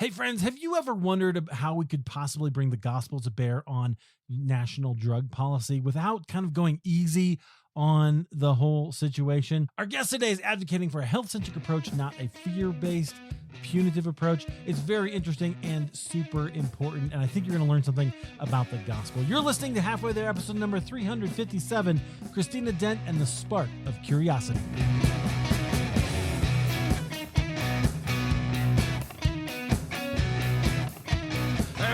Hey friends, have you ever wondered how we could possibly bring the gospel to bear on national drug policy without kind of going easy on the whole situation? Our guest today is advocating for a health-centric approach, not a fear-based, punitive approach. It's very interesting and super important, and I think you're going to learn something about the gospel. You're listening to Halfway There, episode number 357, Christina Dent and the Spark of Curiosity.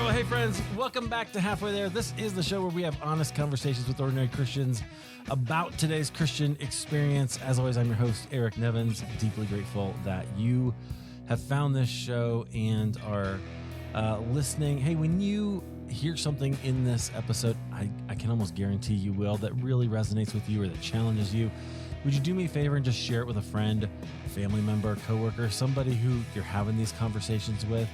Hey friends, welcome back to Halfway There. This is the show where we have honest conversations with ordinary Christians about today's Christian experience. As always, I'm your host, Eric Nevins. Deeply grateful that you have found this show and are listening. Hey, when you hear something in this episode, I can almost guarantee you will, that really resonates with you or that challenges you, would you do me a favor and just share it with a friend, family member, coworker, somebody who you're having these conversations with?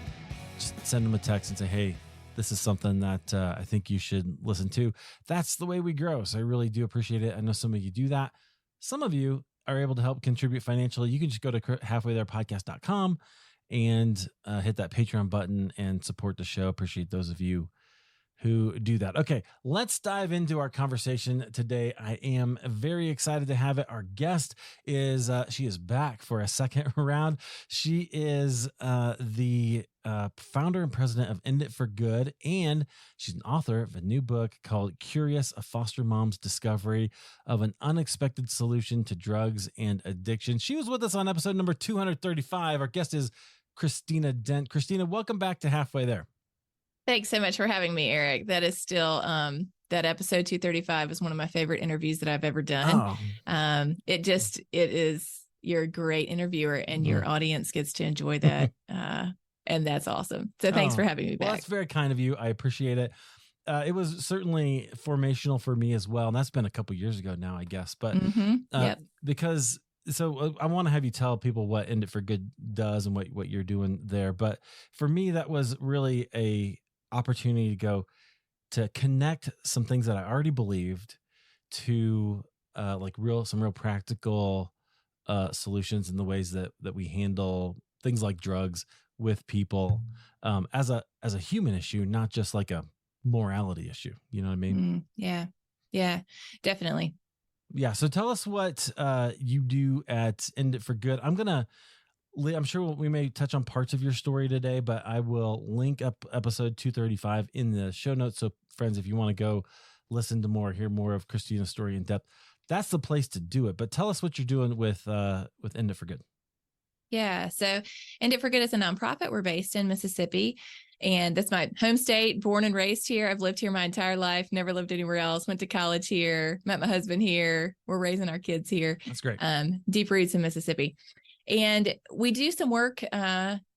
Just send them a text and say, hey, this is something that I think you should listen to. That's the way we grow. So I really do appreciate it. I know some of you do that. Some of you are able to help contribute financially. You can just go to halfwaytherepodcast.com and hit that Patreon button and support the show. Appreciate those of you who do that. Okay, let's dive into our conversation today. I am very excited to have it. Our guest is, she is back for a second round. She is the founder and president of End It for Good, and she's an author of a new book called Curious, a Foster Mom's Discovery of an Unexpected Solution to Drugs and Addiction. She was with us on episode number 235. Our guest is Christina Dent. Christina, welcome back to Halfway There. Thanks so much for having me, Eric. That is still, that episode 235 is one of my favorite interviews that I've ever done. Oh. It is, you're a great interviewer and your audience gets to enjoy that. And that's awesome. So thanks for having me back. Well, that's very kind of you. I appreciate it. It was certainly formational for me as well. And that's been a couple years ago now, I guess. But because I want to have you tell people what End It for Good does and what you're doing there. But for me, that was really a opportunity to connect some things that I already believed to some real practical solutions in the ways that we handle things like drugs with people as a human issue, not just like a morality issue. You know what I mean? Yeah, definitely. Yeah. So tell us what you do at End It for Good. I'm sure we may touch on parts of your story today, but I will link up episode 235 in the show notes. So friends, if you want to go listen to hear more of Christina's story in depth, that's the place to do it. But tell us what you're doing with End It for Good. Yeah. So End It for Good is a nonprofit. We're based in Mississippi, and that's my home state, born and raised here. I've lived here my entire life, never lived anywhere else, went to college here, met my husband here. We're raising our kids here. That's great. Deep roots in Mississippi. And we do some work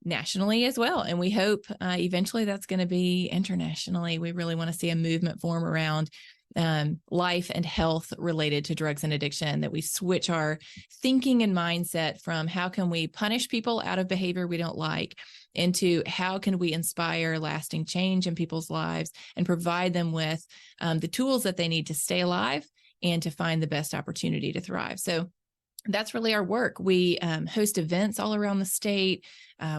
nationally as well. And we hope eventually that's going to be internationally. We really want to see a movement form around life and health related to drugs and addiction, that we switch our thinking and mindset from how can we punish people out of behavior we don't like into how can we inspire lasting change in people's lives and provide them with the tools that they need to stay alive and to find the best opportunity to thrive. So that's really our work. We host events all around the state.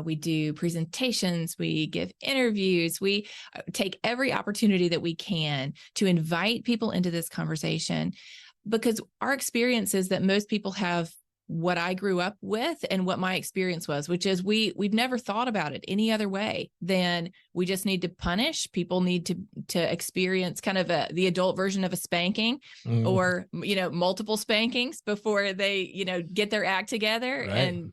We do presentations. We give interviews. We take every opportunity that we can to invite people into this conversation, because our experience is that most people have what I grew up with and what my experience was, which is we've never thought about it any other way than we just need to punish. People need to experience kind of the adult version of a spanking or, multiple spankings before they, get their act together and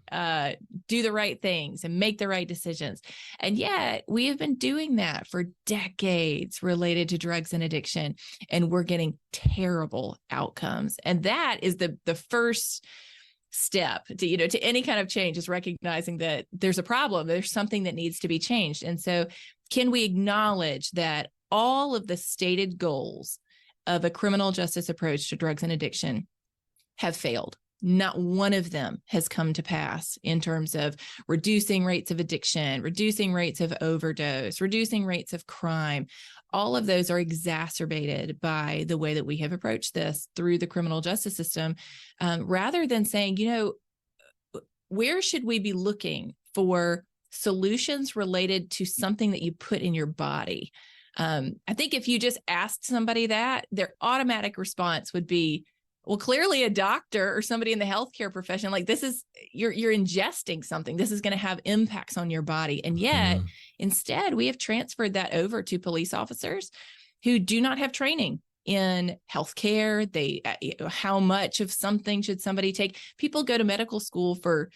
do the right things and make the right decisions. And yet we have been doing that for decades related to drugs and addiction, and we're getting terrible outcomes. And that is the first step to any kind of change, is recognizing that there's a problem, there's something that needs to be changed. And so can we acknowledge that all of the stated goals of a criminal justice approach to drugs and addiction have failed? Not one of them has come to pass in terms of reducing rates of addiction, reducing rates of overdose, reducing rates of crime. All of those are exacerbated by the way that we have approached this through the criminal justice system, rather than saying, where should we be looking for solutions related to something that you put in your body. I think if you just asked somebody that, their automatic response would be, well, clearly a doctor or somebody in the healthcare profession, like this is, you're ingesting something. This is going to have impacts on your body. And yet instead we have transferred that over to police officers who do not have training in healthcare. How much of something should somebody take? People go to medical school for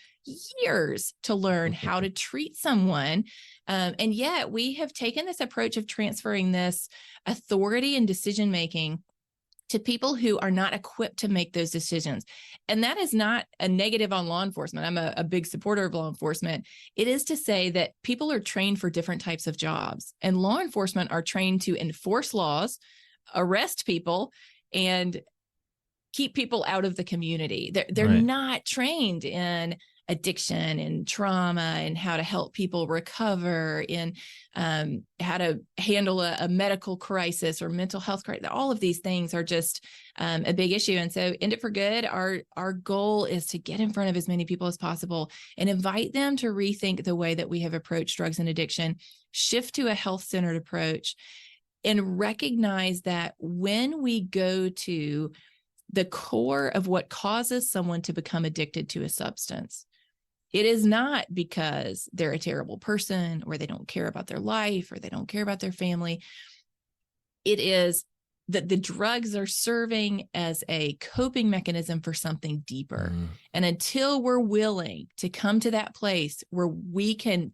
years to learn how to treat someone. And yet we have taken this approach of transferring this authority and decision-making to people who are not equipped to make those decisions. And that is not a negative on law enforcement. I'm a big supporter of law enforcement. It is to say that people are trained for different types of jobs, and law enforcement are trained to enforce laws, arrest people, and keep people out of the community. They're not trained in addiction and trauma and how to help people recover, in how to handle a medical crisis or mental health crisis. All of these things are just a big issue. And so End It for Good, our goal is to get in front of as many people as possible and invite them to rethink the way that we have approached drugs and addiction, shift to a health-centered approach, and recognize that when we go to the core of what causes someone to become addicted to a substance, it is not because they're a terrible person or they don't care about their life or they don't care about their family. It is that the drugs are serving as a coping mechanism for something deeper. And until we're willing to come to that place where we can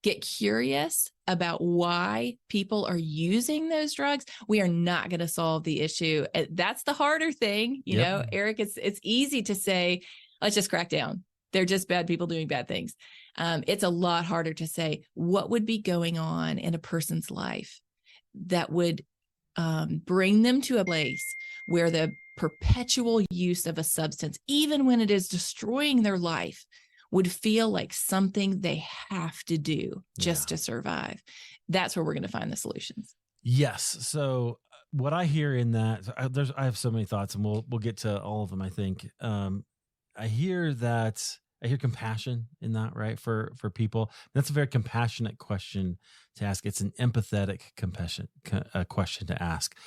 get curious about why people are using those drugs, we are not going to solve the issue. That's the harder thing. You know, Eric, it's easy to say, let's just crack down. They're just bad people doing bad things. It's a lot harder to say what would be going on in a person's life that would bring them to a place where the perpetual use of a substance, even when it is destroying their life, would feel like something they have to do just to survive. That's where we're going to find the solutions. Yes. So what I hear in that, I have so many thoughts, and we'll get to all of them, I think. I hear compassion in that, right? For people. That's a very compassionate question to ask. It's an empathetic question to ask.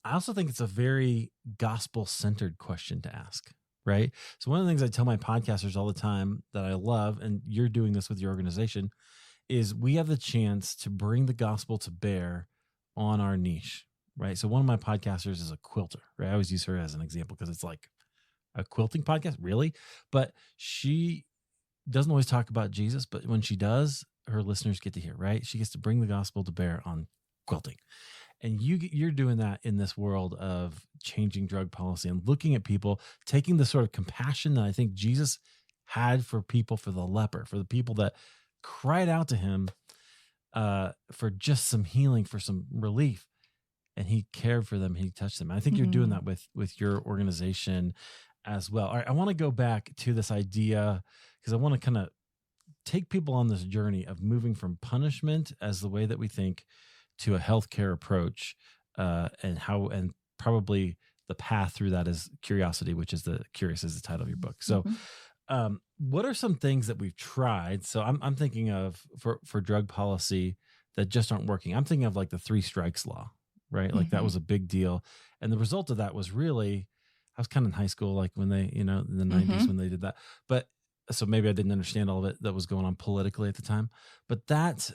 I also think it's a very gospel-centered question to ask, right? So one of the things I tell my podcasters all the time that I love, and you're doing this with your organization, is we have the chance to bring the gospel to bear on our niche, right? So one of my podcasters is a quilter, right? I always use her as an example because it's like, a quilting podcast, really? But she doesn't always talk about Jesus, but when she does, her listeners get to hear, right? She gets to bring the gospel to bear on quilting. And you're doing that in this world of changing drug policy and looking at people, taking the sort of compassion that I think Jesus had for people, for the leper, for the people that cried out to him for just some healing, for some relief. And he cared for them. He touched them. I think you're doing that with your organization as well. All right, I want to go back to this idea because I want to kind of take people on this journey of moving from punishment as the way that we think to a healthcare approach, and probably the path through that is curiosity, which is Curious is the title of your book. So, what are some things that we've tried? So I'm thinking of for drug policy that just aren't working. I'm thinking of like the 3 strikes law, right? Like that was a big deal, and the result of that was really. I was kind of in high school, like when they, in the 90s when they did that. But so maybe I didn't understand all of it that was going on politically at the time. But that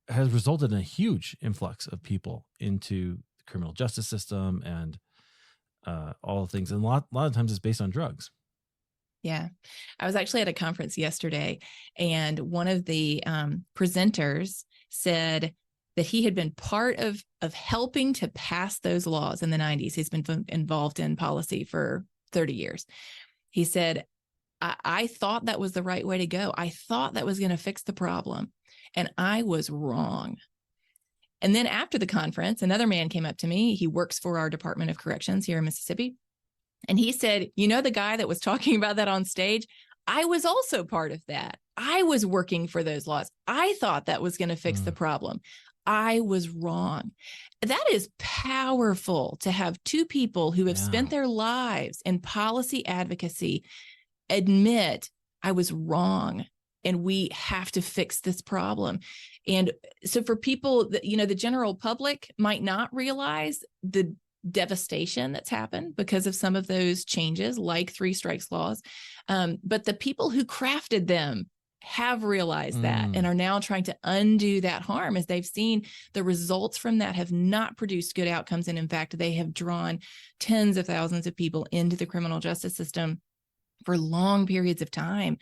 has resulted in a huge influx of people into the criminal justice system and all the things. And a lot of times it's based on drugs. Yeah. I was actually at a conference yesterday, and one of the presenters said that he had been part of helping to pass those laws in the 90s. He's been involved in policy for 30 years. He said, I thought that was the right way to go. I thought that was going to fix the problem, and I was wrong. And then after the conference, another man came up to me. He works for our Department of Corrections here in Mississippi. And he said, the guy that was talking about that on stage, I was also part of that. I was working for those laws. I thought that was going to fix the problem. I was wrong. That is powerful to have 2 people who have spent their lives in policy advocacy admit I was wrong. And we have to fix this problem. And so for people that, the general public might not realize the devastation that's happened because of some of those changes, like 3 strikes laws. But the people who crafted them have realized that and are now trying to undo that harm, as they've seen the results from that have not produced good outcomes. And in fact, they have drawn tens of thousands of people into the criminal justice system for long periods of time.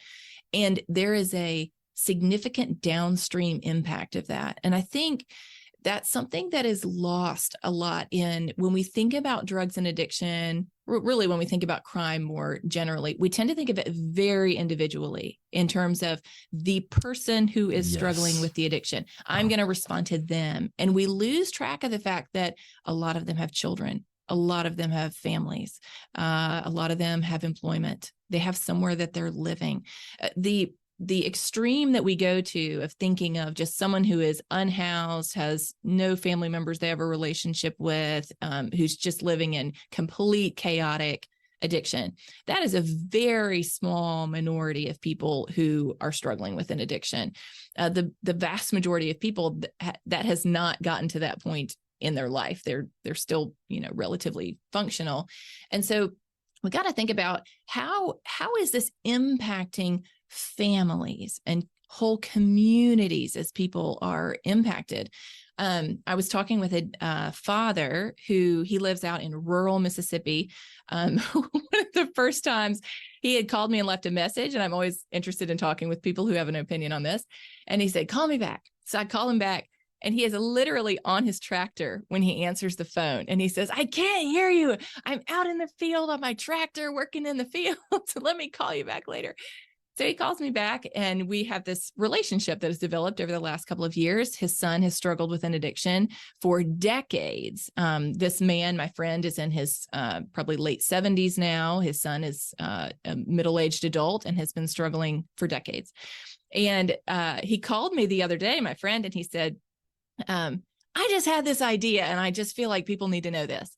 And there is a significant downstream impact of that. And I think that's something that is lost a lot when we think about drugs and addiction, really when we think about crime more generally, we tend to think of it very individually in terms of the person who is struggling with the addiction. I'm going to respond to them. And we lose track of the fact that a lot of them have children. A lot of them have families. A lot of them have employment. They have somewhere that they're living. The extreme that we go to of thinking of just someone who is unhoused, has no family members they have a relationship with, who's just living in complete chaotic addiction. That is a very small minority of people who are struggling with an addiction. The vast majority of people that has not gotten to that point in their life. They're still, relatively functional. And so we got to think about how is this impacting families and whole communities as people are impacted. I was talking with a father he lives out in rural Mississippi. One of the first times he had called me and left a message, and I'm always interested in talking with people who have an opinion on this. And he said, "Call me back." So I call him back. And he is literally on his tractor when he answers the phone. And he says, "I can't hear you. I'm out in the field on my tractor working in the field. So let me call you back later." So he calls me back, and we have this relationship that has developed over the last couple of years. His son has struggled with an addiction for decades. This man, my friend, is in his probably late 70s now. His son is a middle-aged adult and has been struggling for decades. And he called me the other day, my friend, and he said, "I just had this idea, and I just feel like people need to know this."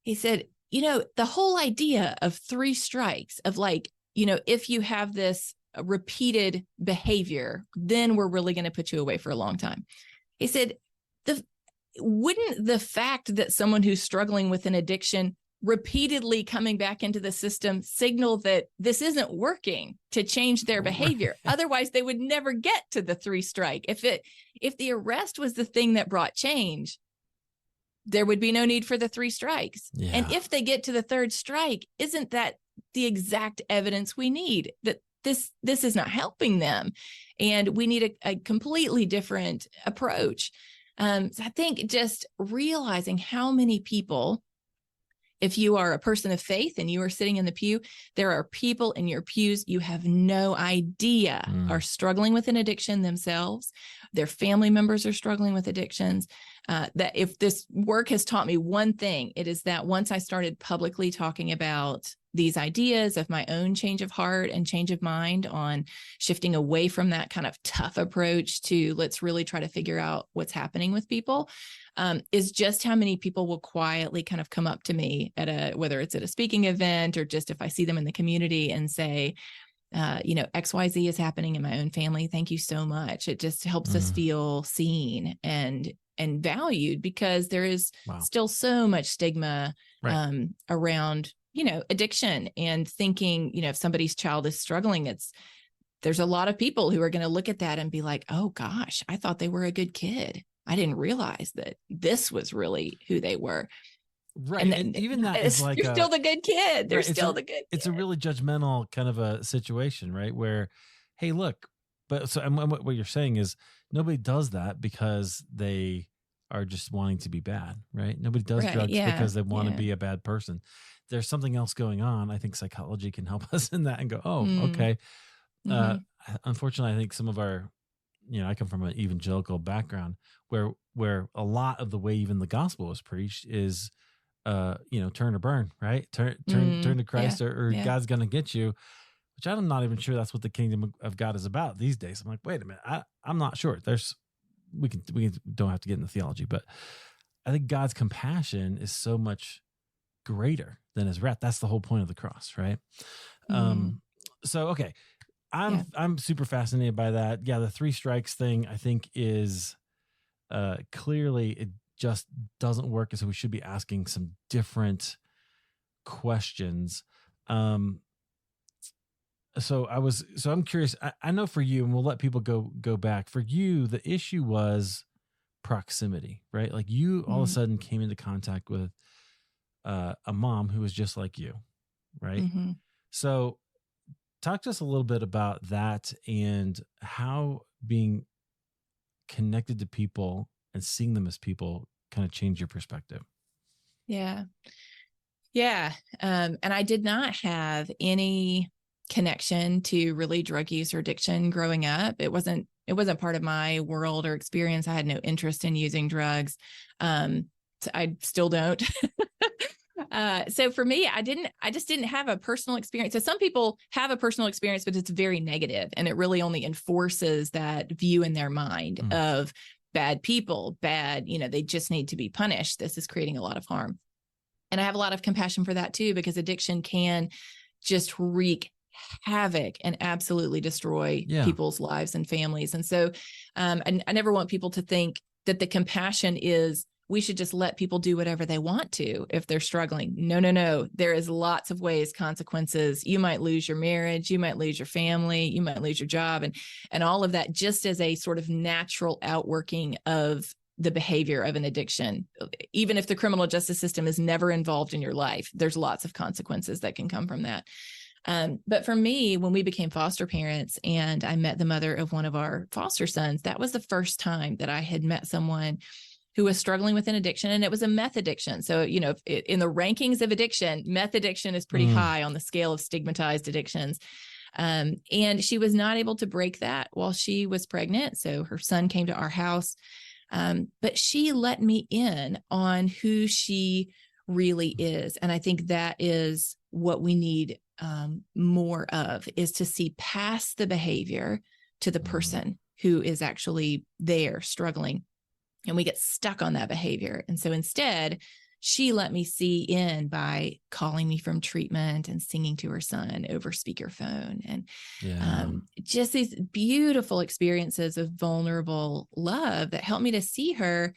He said, the whole idea of 3 strikes, of like, if you have this repeated behavior, then we're really going to put you away for a long time. He said, wouldn't the fact that someone who's struggling with an addiction repeatedly coming back into the system signal that this isn't working to change their behavior? Otherwise, they would never get to the 3 strike. If the arrest was the thing that brought change, there would be no need for the 3 strikes. Yeah. And if they get to the 3rd strike, isn't that the exact evidence we need that this is not helping them, and we need a completely different approach? So I think just realizing how many people, if you are a person of faith and you are sitting in the pew, there are people in your pews you have no idea are struggling with an addiction themselves. Their family members are struggling with addictions. That if this work has taught me one thing, it is that once I started publicly talking about these ideas of my own change of heart and change of mind on shifting away from that kind of tough approach to let's really try to figure out what's happening with people, is just how many people will quietly kind of come up to me whether it's at a speaking event or just if I see them in the community and say, XYZ is happening in my own family. Thank you so much. It just helps us feel seen and valued, because there is still so much stigma around, addiction, and thinking, if somebody's child is struggling, there's a lot of people who are going to look at that and be like, "Oh gosh, I thought they were a good kid. I didn't realize that this was really who they were." Right. And even that is like, you're still the good kid. They're still the good kid. It's a really judgmental kind of a situation, right? Where, hey, look, what you're saying is nobody does that because they are just wanting to be bad, right? Nobody does drugs because they want to be a bad person. There's something else going on. I think psychology can help us in that and go, okay. Unfortunately, I think some of our, I come from an evangelical background where a lot of the way even the gospel is preached is, turn or burn, right? Turn to Christ or God's going to get you, which I'm not even sure that's what the kingdom of God is about these days. I'm like, wait a minute. I'm not sure. We don't have to get into theology, but I think God's compassion is so much greater than his wrath. That's the whole point of the cross, right? So, okay. I'm super fascinated by that. Yeah, the 3 strikes thing I think is clearly it just doesn't work, and so we should be asking some different questions. So I'm curious. I know for you, and we'll let people go back. For you, the issue was proximity, right? Like you all of a sudden came into contact with a mom who was just like you, right? Mm-hmm. So talk to us a little bit about that and how being connected to people and seeing them as people kind of change your perspective. Yeah. Yeah. And I did not have any connection to really drug use or addiction growing up. It wasn't part of my world or experience. I had no interest in using drugs. I still don't. So for me, I just didn't have a personal experience. So some people have a personal experience, but it's very negative, and it really only enforces that view in their mind of bad people, they just need to be punished. This is creating a lot of harm. And I have a lot of compassion for that too, because addiction can just wreak havoc and absolutely destroy people's lives and families. And so I never want people to think that the compassion is we should just let people do whatever they want to if they're struggling. No. There is lots of ways, consequences. You might lose your marriage, you might lose your family, you might lose your job, and all of that just as a sort of natural outworking of the behavior of an addiction. Even if the criminal justice system is never involved in your life, there's lots of consequences that can come from that. But for me, when we became foster parents and I met the mother of one of our foster sons, that was the first time that I had met someone who was struggling with an addiction, and it was a meth addiction. So, in the rankings of addiction, meth addiction is pretty high on the scale of stigmatized addictions. And she was not able to break that while she was pregnant. So her son came to our house, but she let me in on who she really is. And I think that is what we need more of, is to see past the behavior to the person who is actually there struggling. And we get stuck on that behavior. And so instead, she let me see in by calling me from treatment and singing to her son over speakerphone, and just these beautiful experiences of vulnerable love that helped me to see her.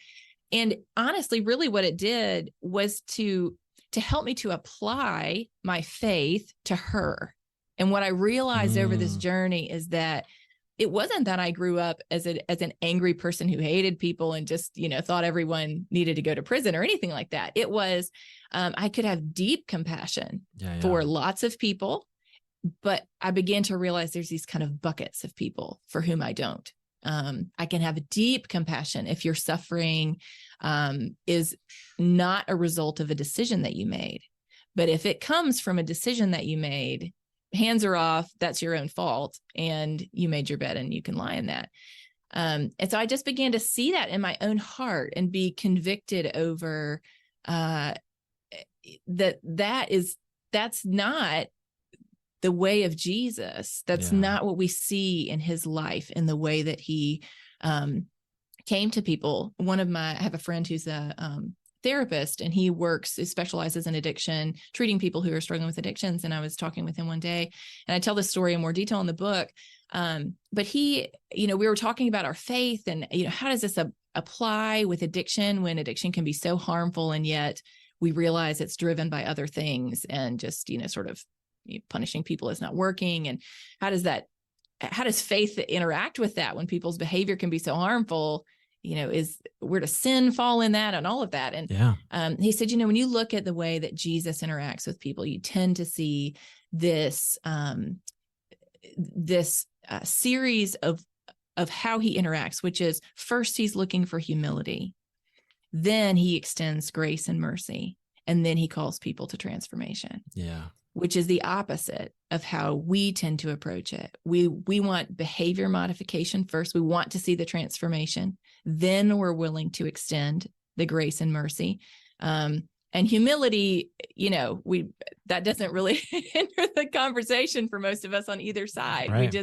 And honestly, really what it did was to help me to apply my faith to her. And what I realized over this journey is that it wasn't that I grew up as an angry person who hated people and just, thought everyone needed to go to prison or anything like that. It was, I could have deep compassion for lots of people, but I began to realize there's these kind of buckets of people for whom I don't. I can have a deep compassion if your suffering is not a result of a decision that you made. But if it comes from a decision that you made, hands are off, that's your own fault, and you made your bed and you can lie in that. And so I just began to see that in my own heart and be convicted over that's not the way of Jesus. That's not what we see in his life, in the way that he came to people. I have a friend who's a therapist, and he specializes in addiction, treating people who are struggling with addictions. And I was talking with him one day, and I tell this story in more detail in the book. But he, we were talking about our faith and, how does this apply with addiction, when addiction can be so harmful, and yet we realize it's driven by other things, and just, sort of punishing people is not working. And how does faith interact with that when people's behavior can be so harmful? Where does sin fall in that, and all of that? And he said, when you look at the way that Jesus interacts with people, you tend to see this series of how he interacts, which is, first he's looking for humility, then he extends grace and mercy, and then he calls people to transformation. Which is the opposite of how we tend to approach it. We want behavior modification first. We want to see the transformation. Then we're willing to extend the grace and mercy. And humility, that doesn't really enter the conversation for most of us on either side. Right.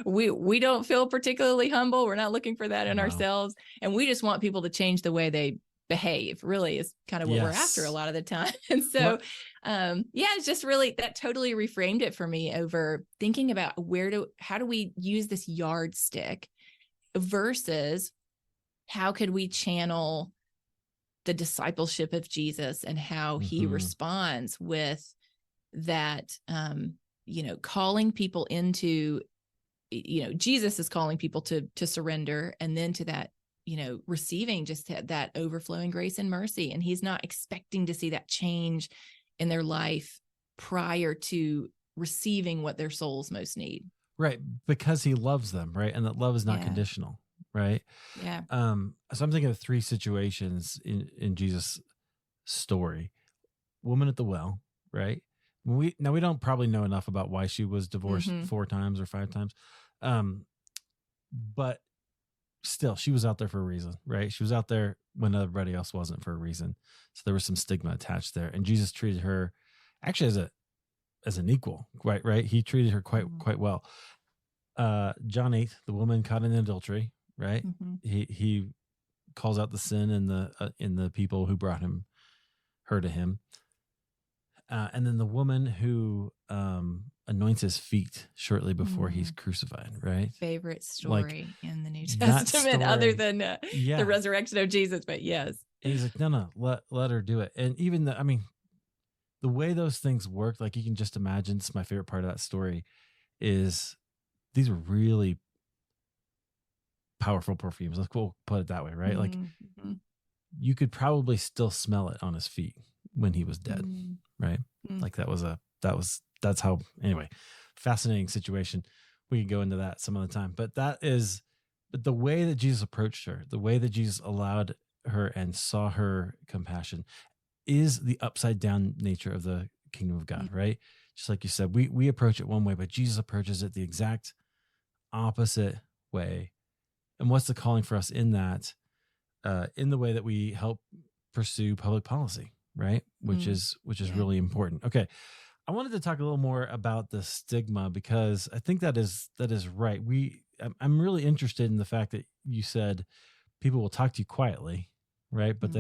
We don't feel particularly humble. We're not looking for that in ourselves. And we just want people to change the way behave, really is kind of what we're after a lot of the time. And so, it's just really, that totally reframed it for me over thinking about how do we use this yardstick versus how could we channel the discipleship of Jesus and how he responds with that, calling people into, Jesus is calling people to surrender, and then to that, receiving just that overflowing grace and mercy. And he's not expecting to see that change in their life prior to receiving what their souls most need. Right. Because he loves them. Right. And that love is not conditional. Right. Yeah. So I'm thinking of 3 situations in Jesus' story. Woman at the well, right? We don't probably know enough about why she was divorced 4 times or 5 times. But still, she was out there for a reason, right? She was out there when everybody else wasn't for a reason. So there was some stigma attached there. And Jesus treated her actually as an equal, right? He treated her quite well. John 8, the woman caught in adultery, right? He calls out the sin in the people who brought her to him. And then the woman who anoints his feet shortly before he's crucified, right? Favorite story in the New Testament, other than the resurrection of Jesus. But yes. And he's like, no, let her do it. And even the way those things work, like you can just imagine, it's my favorite part of that story, is these are really powerful perfumes. Let's put it that way, right? Like you could probably still smell it on his feet when he was dead, right? Like that's how, anyway, fascinating situation. We could go into that some other time, but the way that Jesus approached her, the way that Jesus allowed her and saw her compassion is the upside down nature of the kingdom of God, right? Just like you said, we approach it one way, but Jesus approaches it the exact opposite way. And what's the calling for us in that, in the way that we help pursue public policy, right? Which is really important. Okay. I wanted to talk a little more about the stigma, because I think that is right. I'm really interested in the fact that you said people will talk to you quietly, right? But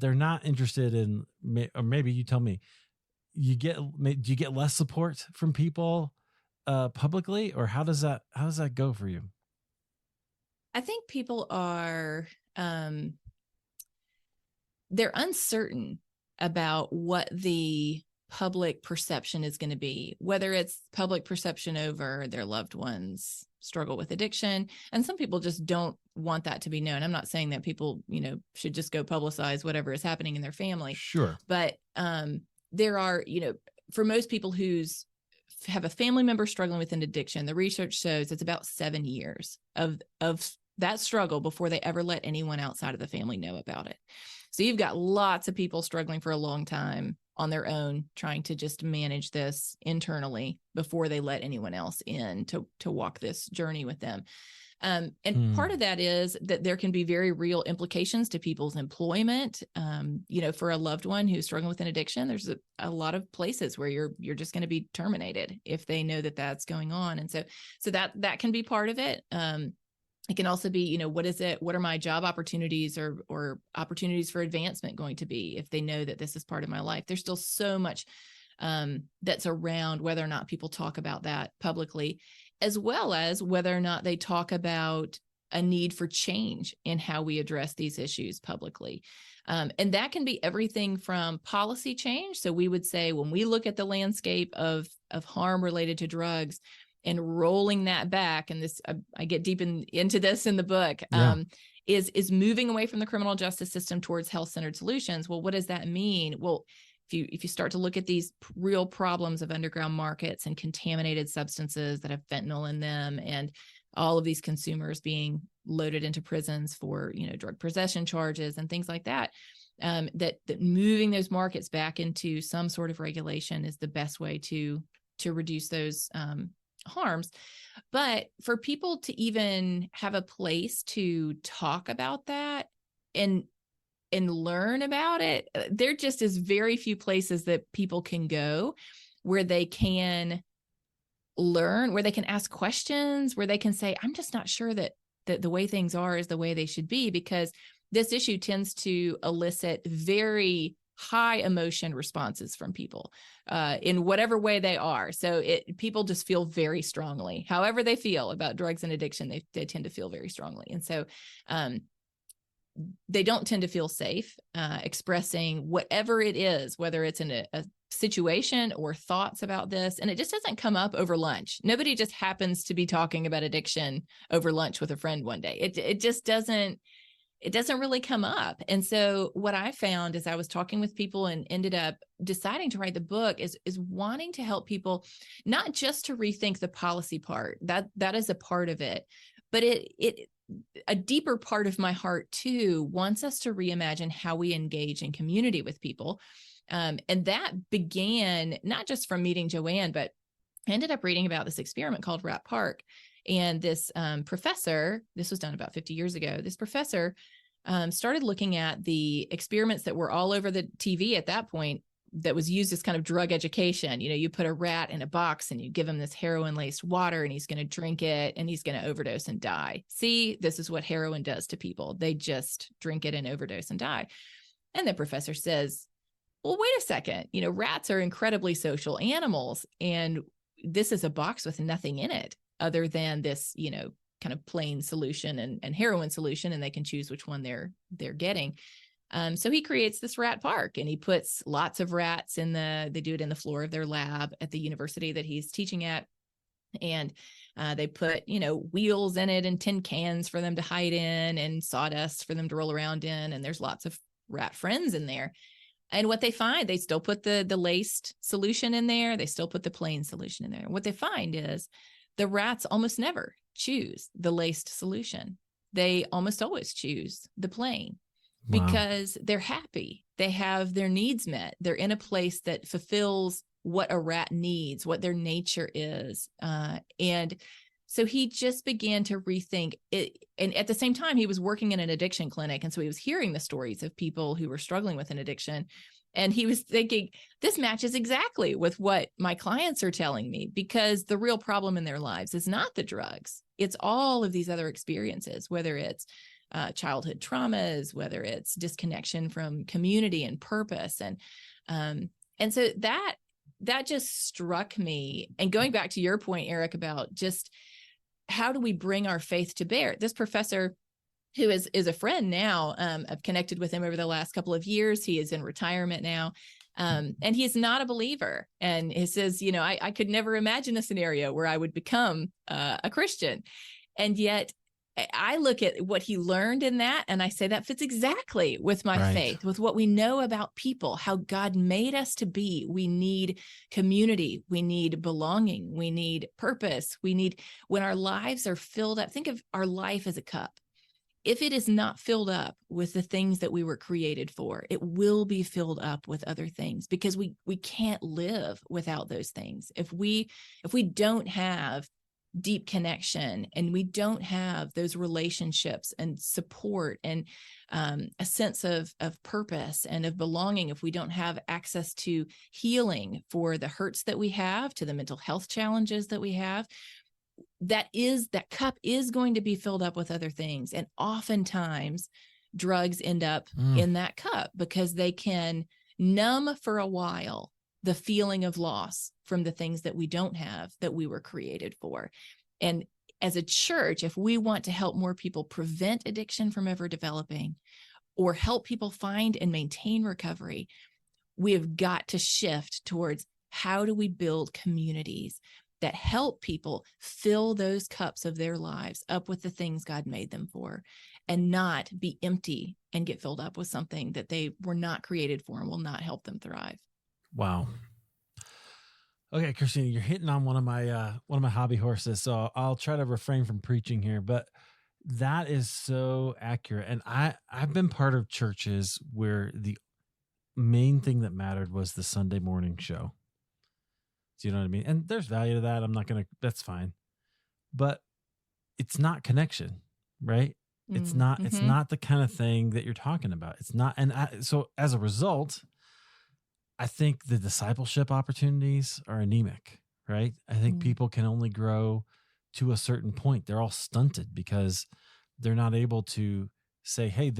they're not interested in, or maybe you tell me, do you get less support from people publicly, or how does that go for you? I think people are, they're uncertain about what the public perception is going to be, whether it's public perception over their loved ones struggle with addiction. And some people just don't want that to be known. I'm not saying that people, should just go publicize whatever is happening in their family. Sure. But there are, for most people who's have a family member struggling with an addiction, the research shows it's about 7 years of that struggle before they ever let anyone outside of the family know about it. So you've got lots of people struggling for a long time on their own, trying to just manage this internally before they let anyone else in to walk this journey with them. And part of that is that there can be very real implications to people's employment. For a loved one who's struggling with an addiction, there's a lot of places where you're just going to be terminated if they know that that's going on. And so that can be part of it. It can also be, what is it? What are my job opportunities or opportunities for advancement going to be if they know that this is part of my life? There's still so much that's around whether or not people talk about that publicly, as well as whether or not they talk about a need for change in how we address these issues publicly. And that can be everything from policy change. So we would say when we look at the landscape of harm related to drugs, and rolling that back, and this I get deep into this in the book, is moving away from the criminal justice system towards health-centered solutions. Well, what does that mean? Well, if you start to look at these real problems of underground markets and contaminated substances that have fentanyl in them, and all of these consumers being loaded into prisons for drug possession charges and things like that, that moving those markets back into some sort of regulation is the best way to reduce those harms. But for people to even have a place to talk about that and learn about it, there just is very few places that people can go where they can learn, where they can ask questions, where they can say, I'm just not sure that the way things are is the way they should be, because this issue tends to elicit very high emotion responses from people in whatever way they are. So people just feel very strongly, however they feel about drugs and addiction, they tend to feel very strongly. And so they don't tend to feel safe expressing whatever it is, whether it's in a situation or thoughts about this. And it just doesn't come up over lunch. Nobody just happens to be talking about addiction over lunch with a friend one day. It just doesn't really come up. And so what I found as I was talking with people and ended up deciding to write the book is wanting to help people, not just to rethink the policy part, that is a part of it, but a deeper part of my heart too wants us to reimagine how we engage in community with people. And that began not just from meeting Joanne, but I ended up reading about this experiment called Rat Park. And this professor, this was done about 50 years ago, this professor started looking at the experiments that were all over the TV at that point that was used as kind of drug education. You know, you put a rat in a box and you give him this heroin-laced water and he's going to drink it and he's going to overdose and die. See, this is what heroin does to people. They just drink it and overdose and die. And the professor says, well, wait a second, you know, rats are incredibly social animals, and this is a box with nothing in it other than this, you know, kind of plain solution and heroin solution, and they can choose which one they're getting. So he creates this rat park, and he puts lots of rats they do it in the floor of their lab at the university that he's teaching at. And they put, you know, wheels in it and tin cans for them to hide in and sawdust for them to roll around in. And there's lots of rat friends in there. And what they find, they still put the laced solution in there. They still put the plain solution in there. What they find is the rats almost never choose the laced solution. They almost always choose the plain. Wow. Because they're happy. They have their needs met. They're in a place that fulfills what a rat needs, what their nature is. And so he just began to rethink it. And at the same time, he was working in an addiction clinic. And so he was hearing the stories of people who were struggling with an addiction. And he was thinking, this matches exactly with what my clients are telling me, because the real problem in their lives is not the drugs. It's all of these other experiences, whether it's childhood traumas, whether it's disconnection from community and purpose. And so that just struck me. And going back to your point, Eric, about just how do we bring our faith to bear? This professor, who is a friend now, I've connected with him over the last couple of years. He is in retirement now. And he's not a believer. And he says, you know, I could never imagine a scenario where I would become a Christian. And yet I look at what he learned in that, and I say that fits exactly with my faith, with what we know about people, how God made us to be. We need community. We need belonging. We need purpose. We need, when our lives are filled up, think of our life as a cup. If it is not filled up with the things that we were created for, it will be filled up with other things, because we can't live without those things. If we don't have deep connection, and we don't have those relationships and support and a sense of purpose and of belonging, if we don't have access to healing for the hurts that we have, to the mental health challenges that we have, that cup is going to be filled up with other things. And oftentimes drugs end up in that cup, because they can numb for a while the feeling of loss from the things that we don't have, that we were created for. And as a church, if we want to help more people prevent addiction from ever developing, or help people find and maintain recovery, we have got to shift towards, how do we build communities that help people fill those cups of their lives up with the things God made them for, and not be empty and get filled up with something that they were not created for and will not help them thrive. Wow. Okay, Christina, you're hitting on one of my hobby horses, so I'll try to refrain from preaching here, but that is so accurate. And I've been part of churches where the main thing that mattered was the Sunday morning show. Do you know what I mean? And there's value to that. That's fine. But it's not connection, right? It's not the kind of thing that you're talking about. It's not. And so as a result, I think the discipleship opportunities are anemic, right? I think people can only grow to a certain point. They're all stunted because they're not able to say, hey,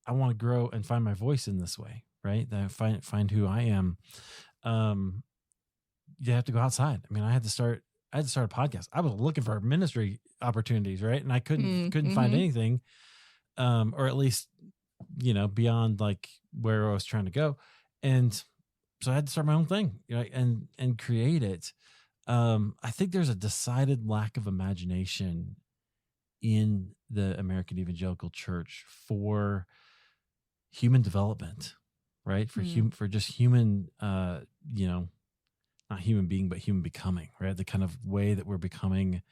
I want to grow and find my voice in this way, right? That I find who I am. You have to go outside. I mean, I had to start a podcast. I was looking for ministry opportunities, right? And I couldn't find anything, or at least, beyond like where I was trying to go. And so I had to start my own thing, and create it. I think there's a decided lack of imagination in the American evangelical church for human development, right? For just human, not human being, but human becoming, right? The kind of way that we're becoming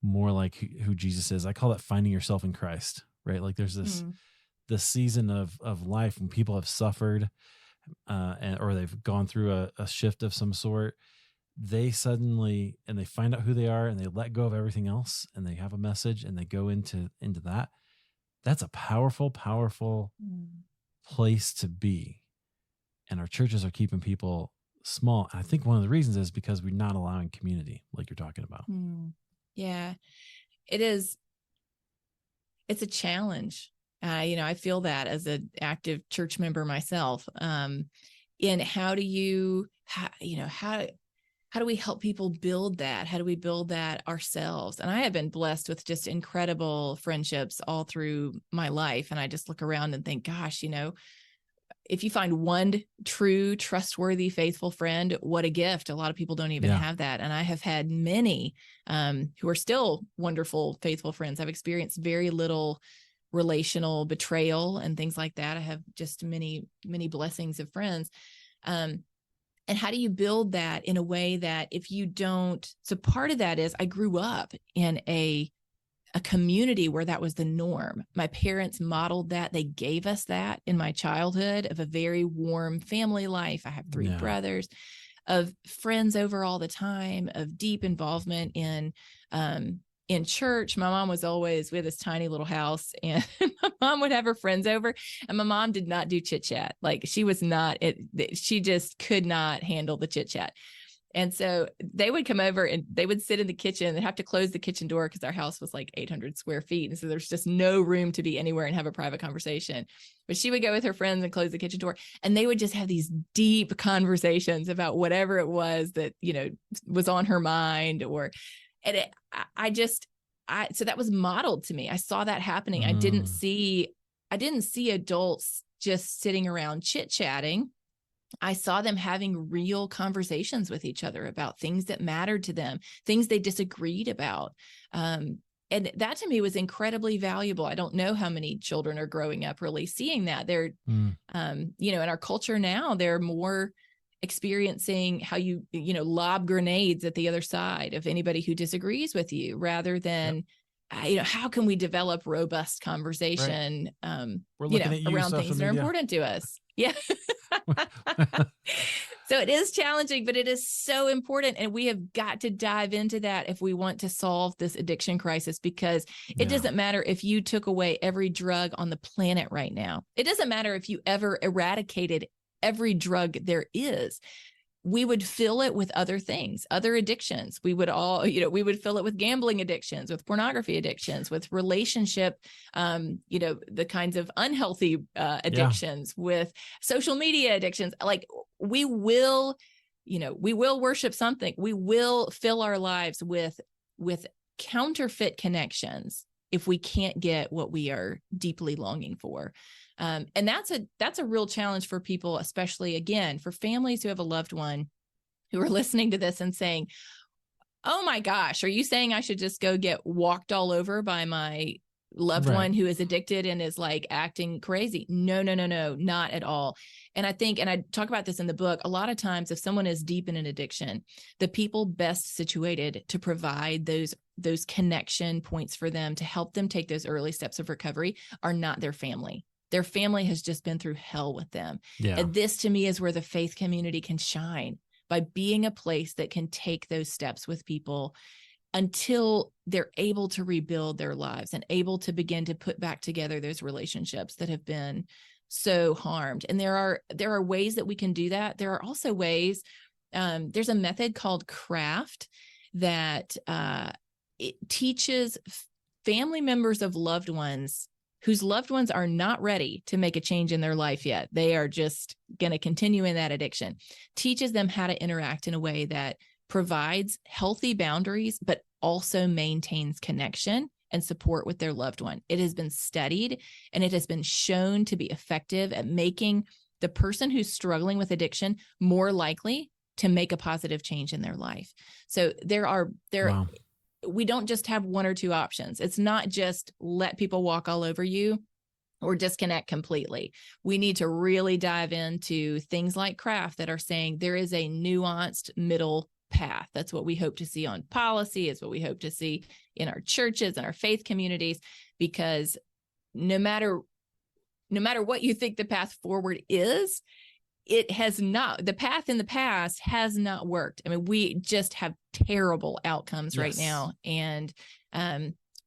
more like who Jesus is. I call that finding yourself in Christ, right? Like there's this season of life when people have suffered, or they've gone through a shift of some sort. They suddenly, and they find out who they are, and they let go of everything else, and they have a message, and they go into that. That's a powerful place to be. And our churches are keeping people small. And I think one of the reasons is because we're not allowing community, like you're talking about. Yeah, it is. It's a challenge. I feel that as an active church member myself. In how do we help people build that? How do we build that ourselves? And I have been blessed with just incredible friendships all through my life. And I just look around and think, gosh, if you find one true, trustworthy, faithful friend, what a gift. A lot of people don't even have that. And I have had many who are still wonderful, faithful friends. I've experienced very little relational betrayal and things like that. I have just many, many blessings of friends. And how do you build that in a way that if you don't, so part of that is I grew up in a community where that was the norm. My parents modeled that. They gave us that in my childhood of a very warm family life. I have three brothers, of friends over all the time, of deep involvement in church. My mom was always, we had this tiny little house, and my mom would have her friends over, and my mom did not do chit chat. Like she just could not handle the chit chat. And so they would come over and they would sit in the kitchen. They'd have to close the kitchen door because our house was like 800 square feet. And so there's just no room to be anywhere and have a private conversation. But she would go with her friends and close the kitchen door. And they would just have these deep conversations about whatever it was that, was on her mind. So that was modeled to me. I saw that happening. I didn't see adults just sitting around chit-chatting. I saw them having real conversations with each other about things that mattered to them, things they disagreed about. And that to me was incredibly valuable. I don't know how many children are growing up really seeing that. They're, in our culture now, they're more experiencing how you lob grenades at the other side of anybody who disagrees with you, rather than, how can we develop robust conversation, We're looking at you, around things that are important to us. Yeah. So it is challenging, but it is so important. And we have got to dive into that if we want to solve this addiction crisis, because it doesn't matter if you took away every drug on the planet right now. It doesn't matter if you ever eradicated every drug there is. We would fill it with other things, other addictions. We would we would fill it with gambling addictions, with pornography addictions, with relationship, the kinds of unhealthy addictions, with social media addictions. Like we will worship something. We will fill our lives with counterfeit connections if we can't get what we are deeply longing for. And that's a real challenge for people, especially, again, for families who have a loved one who are listening to this and saying, oh my gosh, are you saying I should just go get walked all over by my loved one who is addicted and is like acting crazy? No, not at all. And I think, and I talk about this in the book, a lot of times if someone is deep in an addiction, the people best situated to provide those connection points for them to help them take those early steps of recovery are not their family. Their family has just been through hell with them. Yeah. And this to me is where the faith community can shine, by being a place that can take those steps with people until they're able to rebuild their lives and able to begin to put back together those relationships that have been so harmed. And there are ways that we can do that. There are also ways, there's a method called CRAFT that it teaches family members of loved ones whose loved ones are not ready to make a change in their life yet. They are just going to continue in that addiction. Teaches them how to interact in a way that provides healthy boundaries, but also maintains connection and support with their loved one. It has been studied and it has been shown to be effective at making the person who's struggling with addiction more likely to make a positive change in their life. So Wow. we don't just have one or two options. It's not just let people walk all over you or disconnect completely. We need to really dive into things like craft that are saying there is a nuanced middle path. That's what we hope to see on policy. It's what we hope to see in our churches and our faith communities, because no matter what you think the path forward is, it has not, the path in the past has not worked. I mean, we just have terrible outcomes right now. And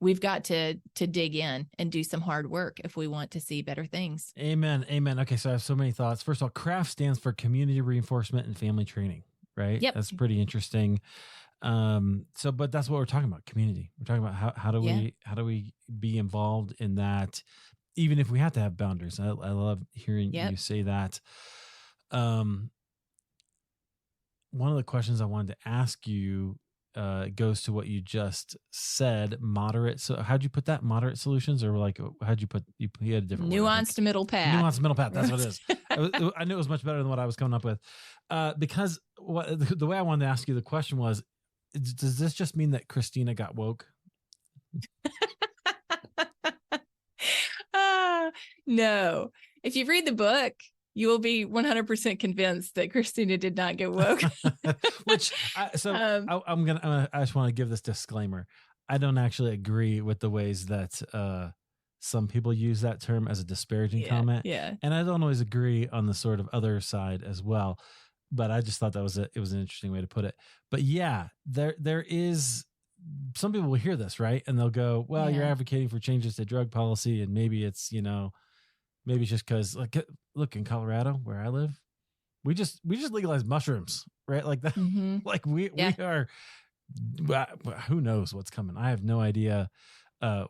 we've got to dig in and do some hard work if we want to see better things. Amen. Amen. Okay. So I have so many thoughts. First of all, CRAFT stands for Community Reinforcement and Family Training, right? Yep. That's pretty interesting. But that's what we're talking about. Community. We're talking about how do we be involved in that, even if we have to have boundaries. I love hearing you say that. One of the questions I wanted to ask you goes to what you just said, moderate. So how'd you put that? Moderate solutions, or like, how'd you put, you had a different nuanced word, middle path. Nuanced middle path. That's what it is. I knew it was much better than what I was coming up with. Because the way I wanted to ask you the question was, does this just mean that Christina got woke? No. If you read the book, you will be 100% convinced that Christina did not get woke. Which, I just want to give this disclaimer. I don't actually agree with the ways that some people use that term as a disparaging comment. Yeah. And I don't always agree on the sort of other side as well. But I just thought it was an interesting way to put it. But yeah, there is, some people will hear this, right? And they'll go, well, you're advocating for changes to drug policy, and maybe it's, maybe it's just because, like, look, in Colorado where I live, we just legalized mushrooms, right? Like that, like we are, who knows what's coming? I have no idea.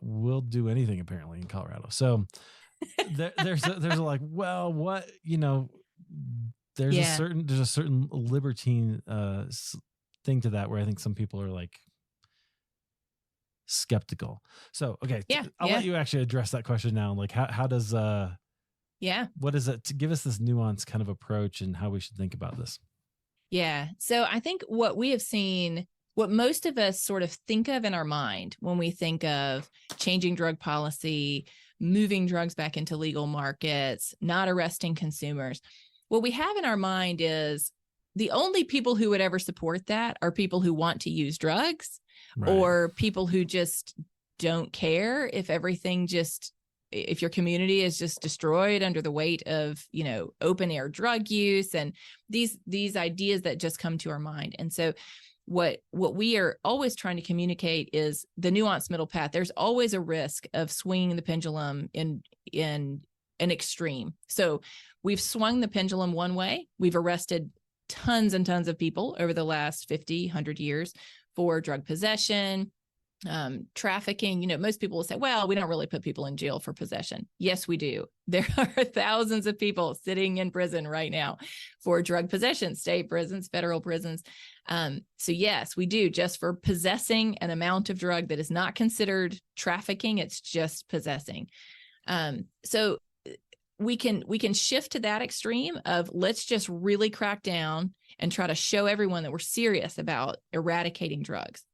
We'll do anything apparently in Colorado. So there's a like, well, what, there's a certain libertine thing to that where I think some people are like skeptical. So, okay. I'll let you actually address that question now. Like how does, what is it to give us this nuanced kind of approach and how we should think about this? Yeah. So I think what we have seen, what most of us sort of think of in our mind when we think of changing drug policy, moving drugs back into legal markets, not arresting consumers, what we have in our mind is the only people who would ever support that are people who want to use drugs, or people who just don't care if if your community is just destroyed under the weight of, open air drug use and these ideas that just come to our mind. And so what we are always trying to communicate is the nuanced middle path. There's always a risk of swinging the pendulum in an extreme. So we've swung the pendulum one way. We've arrested tons and tons of people over the last 50, 100 years for drug possession, trafficking. Most people will say, well, we don't really put people in jail for possession. Yes, we do. There are thousands of people sitting in prison right now for drug possession, state prisons, federal prisons. So yes, we do, just for possessing an amount of drug that is not considered trafficking. It's just possessing. So we can shift to that extreme of let's just really crack down and try to show everyone that we're serious about eradicating drugs.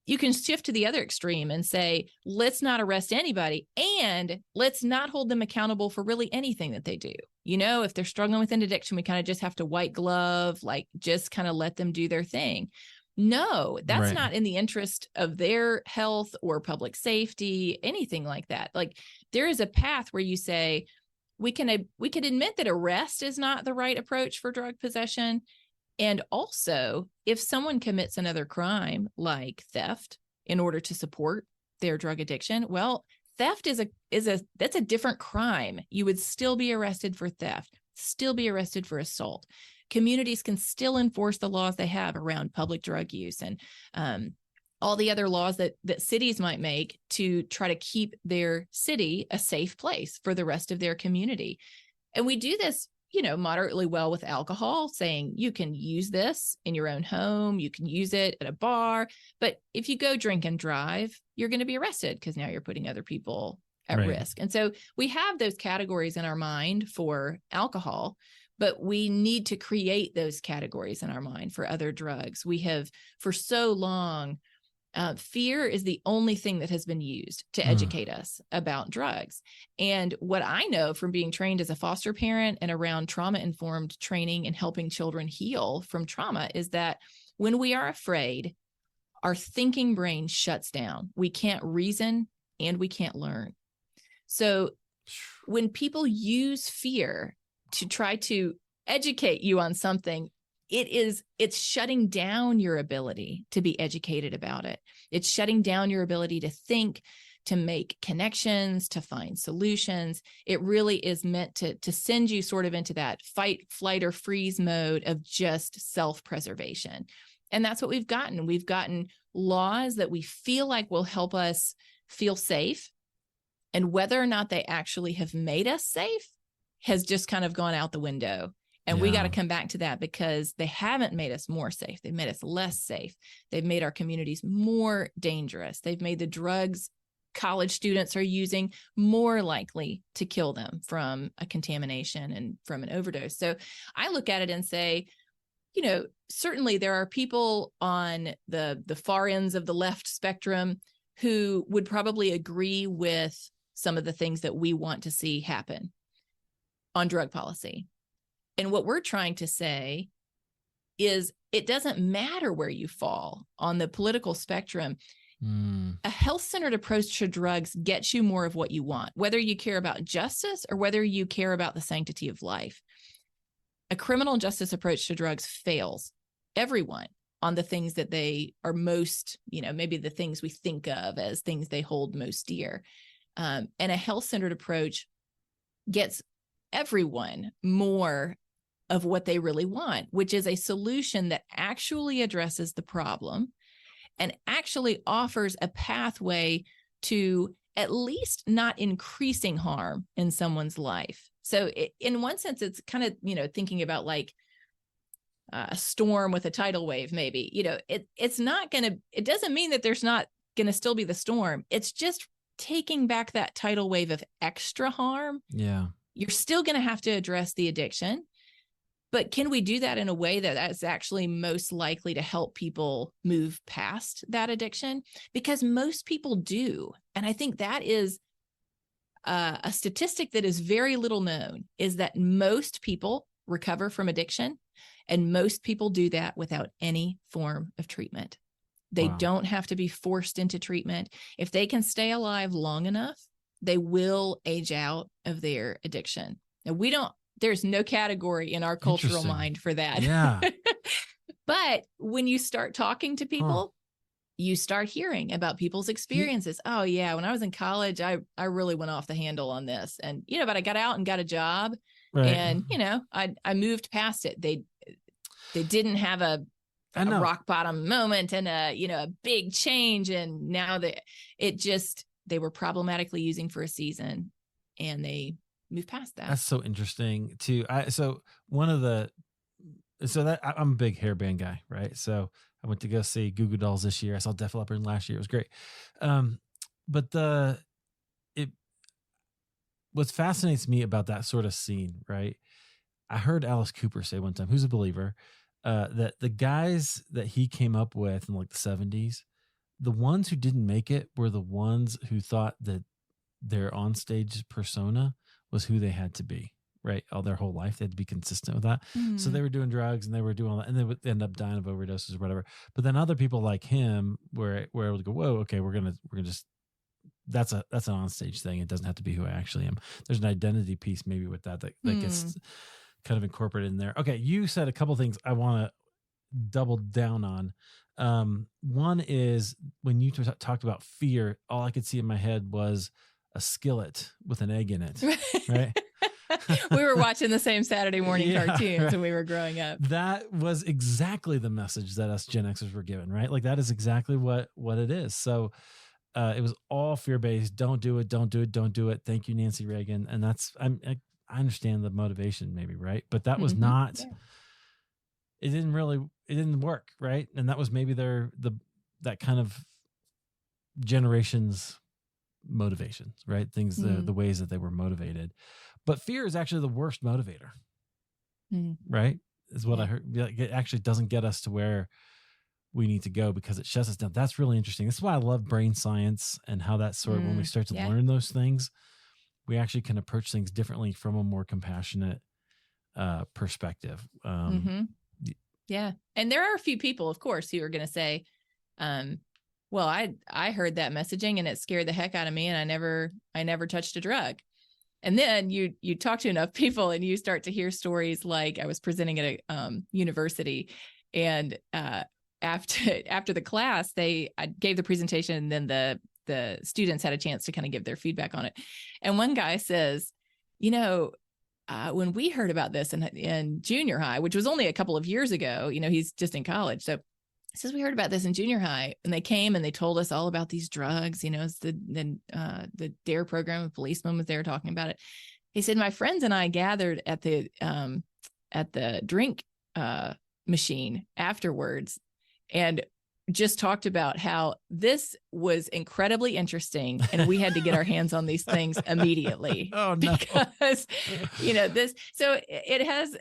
You can shift to the other extreme and say, let's not arrest anybody and let's not hold them accountable for really anything that they do. If they're struggling with an addiction, we kind of just have to white glove, like just kind of let them do their thing. No, that's not in the interest of their health or public safety, anything like that. Like there is a path where you say, we can admit that arrest is not the right approach for drug possession. And also, if someone commits another crime like theft in order to support their drug addiction, well, theft that's a different crime. You would still be arrested for theft, still be arrested for assault. Communities can still enforce the laws they have around public drug use and all the other laws that cities might make to try to keep their city a safe place for the rest of their community. And we do this, moderately well with alcohol, saying you can use this in your own home, you can use it at a bar, but if you go drink and drive, you're going to be arrested because now you're putting other people at risk. And so we have those categories in our mind for alcohol, but we need to create those categories in our mind for other drugs. We have for so long, fear is the only thing that has been used to educate us about drugs. And what I know from being trained as a foster parent and around trauma-informed training and helping children heal from trauma is that when we are afraid, our thinking brain shuts down. We can't reason and we can't learn. So when people use fear to try to educate you on something, it's shutting down your ability to be educated about it. It's shutting down your ability to think, to make connections, to find solutions. It really is meant to send you sort of into that fight, flight, or freeze mode of just self-preservation. And that's what we've gotten. We've gotten laws that we feel like will help us feel safe. And whether or not they actually have made us safe has just kind of gone out the window. And we got to come back to that because they haven't made us more safe. They've made us less safe. They've made our communities more dangerous. They've made the drugs college students are using more likely to kill them from a contamination and from an overdose. So I look at it and say, certainly there are people on the far ends of the left spectrum who would probably agree with some of the things that we want to see happen on drug policy. And what we're trying to say is it doesn't matter where you fall on the political spectrum. A health-centered approach to drugs gets you more of what you want, whether you care about justice or whether you care about the sanctity of life. A criminal justice approach to drugs fails everyone on the things that they are most, maybe the things we think of as things they hold most dear. And a health-centered approach gets everyone more of what they really want, which is a solution that actually addresses the problem and actually offers a pathway to at least not increasing harm in someone's life. So in one sense, it's kind of, thinking about like a storm with a tidal wave, maybe, it's not going to, it doesn't mean that there's not going to still be the storm. It's just taking back that tidal wave of extra harm. Yeah. You're still going to have to address the addiction. But can we do that in a way that's actually most likely to help people move past that addiction? Because most people do. And I think that is a statistic that is very little known, is that most people recover from addiction, and most people do that without any form of treatment. They don't have to be forced into treatment. If they can stay alive long enough, they will age out of their addiction. Now, there's no category in our cultural mind for that. Yeah. But when you start talking to people, you start hearing about people's experiences. Oh yeah, when I was in college, I really went off the handle on this. And, but I got out and got a job and, I moved past it. They didn't have a rock bottom moment and a big change. And now they were problematically using for a season and they move past that. That's so interesting too. I'm a big hairband guy, right? So I went to go see Goo Goo Dolls this year. I saw Def Leppard last year. It was great. But what fascinates me about that sort of scene, right? I heard Alice Cooper say one time, who's a believer, that the guys that he came up with in like the 70s, the ones who didn't make it were the ones who thought that their onstage persona was who they had to be, right? All their whole life, they had to be consistent with that. Mm. So they were doing drugs and they were doing all that, and they would end up dying of overdoses or whatever. But then other people like him were able to go, whoa, okay, we're gonna just, that's an onstage thing. It doesn't have to be who I actually am. There's an identity piece maybe with that gets kind of incorporated in there. Okay, you said a couple things I want to double down on. One is when you talked about fear, all I could see in my head was a skillet with an egg in it, right? We were watching the same Saturday morning cartoons right. when we were growing up. That was exactly the message that us Gen Xers were given, right? Like that is exactly what it is. So it was all fear-based. Don't do it. Don't do it. Don't do it. Thank you, Nancy Reagan. And that's, I understand the motivation maybe, right? But that was not, it didn't work, right? And that was maybe that kind of generation's motivations, right? Things, the ways that they were motivated. But fear is actually the worst motivator, right? Is what I heard. It actually doesn't get us to where we need to go because it shuts us down. That's really interesting. That's why I love brain science and how that sort of, when we start to learn those things, we actually can approach things differently from a more compassionate perspective. Yeah. And there are a few people, of course, who are going to say, well, I heard that messaging and it scared the heck out of me, and I never touched a drug. And then you talk to enough people and you start to hear stories like I was presenting at a university, and after the class, I gave the presentation, and then the students had a chance to kind of give their feedback on it. And one guy says, when we heard about this in junior high, which was only a couple of years ago, he's just in college. So he says, we heard about this in junior high, and they came and they told us all about these drugs, it's the DARE program. A policeman was there talking about it. He said, my friends and I gathered at the drink machine afterwards and just talked about how this was incredibly interesting, and we had to get our hands on these things immediately. Oh no. Because this, so it has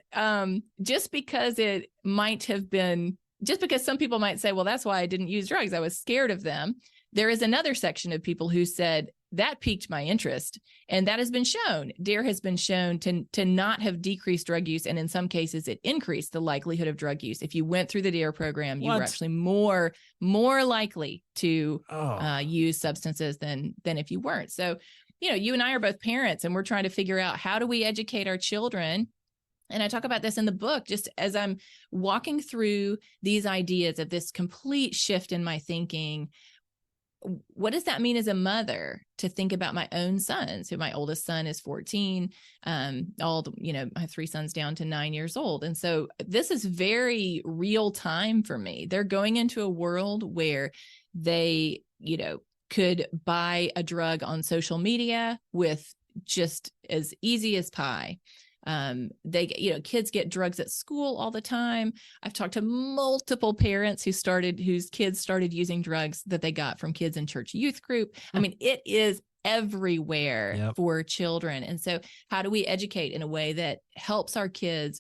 just because it might have been, just because some people might say, well, that's why I didn't use drugs, I was scared of them. There is another section of people who said that piqued my interest, and that has been shown. DARE has been shown to not have decreased drug use, and in some cases, it increased the likelihood of drug use. If you went through the DARE program, you were actually more likely to use substances than if you weren't. So, you and I are both parents, and we're trying to figure out, how do we educate our children? And I talk about this in the book, just as I'm walking through these ideas of this complete shift in my thinking. What does that mean as a mother to think about my own sons? So my oldest son is 14. I have 3 sons down to 9 years old. And so this is very real time for me. They're going into a world where they, could buy a drug on social media with just as easy as pie. Kids get drugs at school all the time. I've talked to multiple parents whose kids started using drugs that they got from kids in church youth group. I mean, it is everywhere for children. And so how do we educate in a way that helps our kids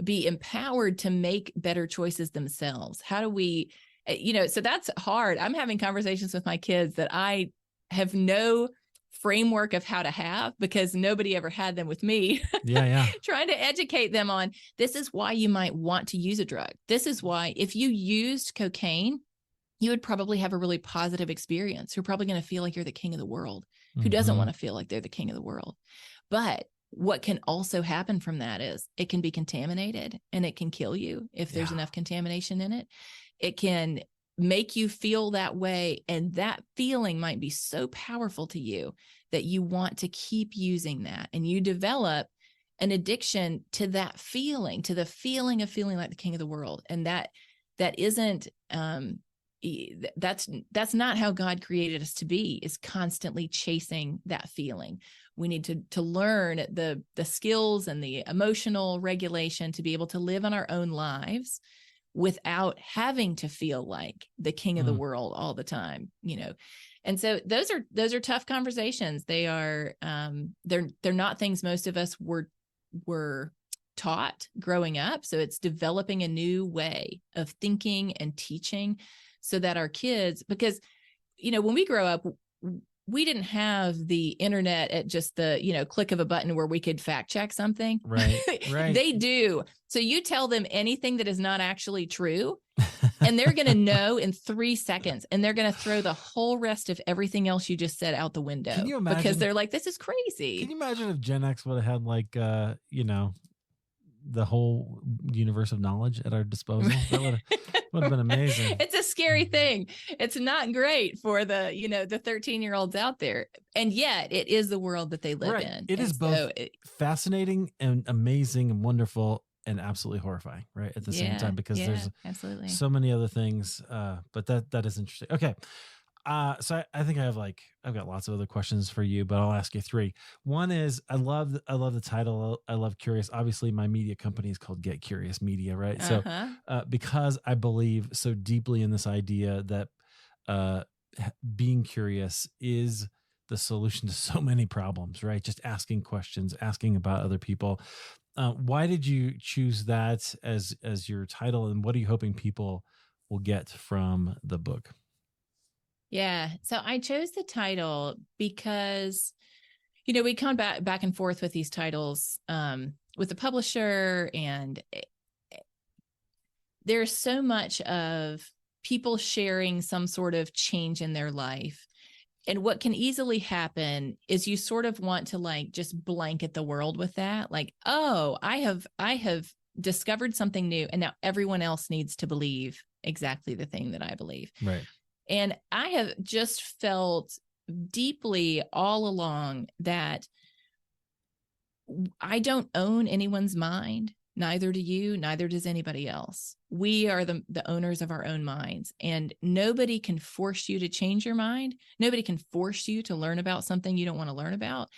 be empowered to make better choices themselves? How do we, so that's hard. I'm having conversations with my kids that I have no framework of how to have, because nobody ever had them with me. Trying to educate them on, this is why you might want to use a drug. This is why, if you used cocaine, you would probably have a really positive experience. You're probably going to feel like you're the king of the world. Who doesn't want to feel like they're the king of the world? But what can also happen from that is it can be contaminated, and it can kill you if there's enough contamination in it. It can make you feel that way, and that feeling might be so powerful to you that you want to keep using that, and you develop an addiction to that feeling, to the feeling of feeling like the king of the world. And that isn't that's not how God created us to be, is constantly chasing that feeling. We need to learn the skills and the emotional regulation to be able to live on our own lives without having to feel like the king of the world all the time, And so those are tough conversations. They are, they're not things most of us were taught growing up. So it's developing a new way of thinking and teaching so that our kids, because, when we grow up, we didn't have the internet at just the, click of a button where we could fact check something. Right. They do. So you tell them anything that is not actually true, and they're going to know in 3 seconds, and they're going to throw the whole rest of everything else you just said out the window. Can you imagine, because they're like, this is crazy. Can you imagine if Gen X would have had like, the whole universe of knowledge at our disposal? Would have been amazing. It's a scary thing. It's not great for the 13-year-olds out there. And yet it is the world that they live in. It is both fascinating and amazing and wonderful and absolutely horrifying, right? At the same time, because there's absolutely so many other things. But that is interesting. Okay. So I think I've got lots of other questions for you, but I'll ask you three. One is I love the title. I love Curious. Obviously, my media company is called Get Curious Media, right? So because I believe so deeply in this idea that being curious is the solution to so many problems, right? Just asking questions, asking about other people. Why did you choose that as your title, and what are you hoping people will get from the book? Yeah. So I chose the title because, we come back and forth with these titles with the publisher, and there's so much of people sharing some sort of change in their life. And what can easily happen is you sort of want to just blanket the world with that. Like, oh, I have discovered something new, and now everyone else needs to believe exactly the thing that I believe. Right. And I have just felt deeply all along that I don't own anyone's mind. Neither do you, neither does anybody else. We are the owners of our own minds, and nobody can force you to change your mind. Nobody can force you to learn about something you don't want to learn about.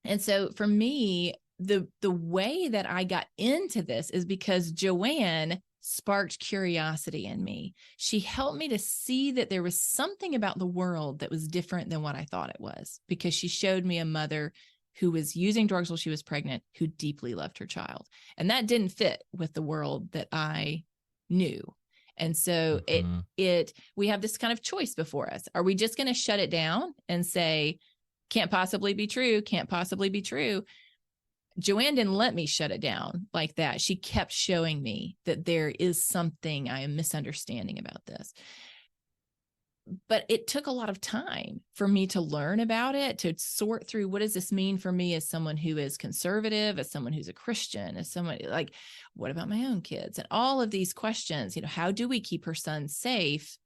And so for me, the way that I got into this is because Joanne sparked curiosity in me. She helped me to see that there was something about the world that was different than what I thought it was, because she showed me a mother who was using drugs while she was pregnant, who deeply loved her child. And that didn't fit with the world that I knew. And so we have this kind of choice before us. Are we just going to shut it down and say, can't possibly be true, can't possibly be true? Joanne didn't let me shut it down like that. She kept showing me that there is something I am misunderstanding about this. But it took a lot of time for me to learn about it, to sort through, what does this mean for me as someone who is conservative, as someone who's a Christian, as someone what about my own kids? And all of these questions, how do we keep her son safe